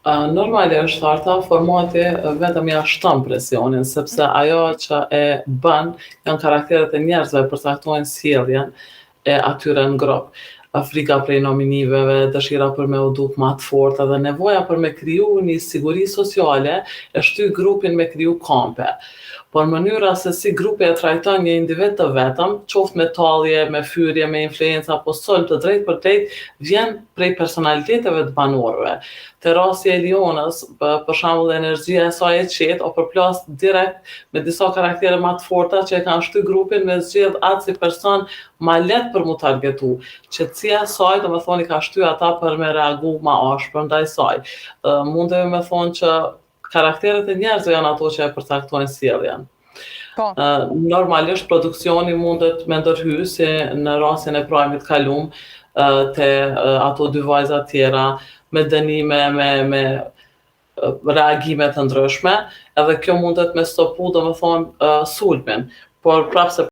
Normalisht, harta formati vetëm ja shton presionin, sepse ajo që e bën janë karakteret e njerëzve, përcaktojnë sjelljen e atyre në grup. Frika prej nominiveve, dëshira për me u duk ma të fortë dhe nevoja për me kriju një siguri sociale e shty grupin me kriju kampe. Por mënyra se si grupi e trajton një individ të vetëm, qoftë me tallje, me fyrje, me influencë apo sulm të drejtë për drejtë, vjen prej personaliteteve të banorëve. Te rasti e Lionës, për shembull energjia e saj e qetë o përplas direkt me disa karaktere ma të forta që e kanë shty grupin me zgjedh atë si person ma let për mu targetu. Qetësia e saj, domethënë i ka shty ata për me reagu ma ashpër ndaj saj. Mundemi me thonë që karakteret e njerëzve janë ato që e përcaktojnë sjelljen. Po. Normalisht produksioni mundet me ndërhy si në rastin e Prajmit kalum te ato dy vajza tjera me dënime, me reagime të ndryshme, edhe kjo mundet me stopu domethënë sulmin, por prapse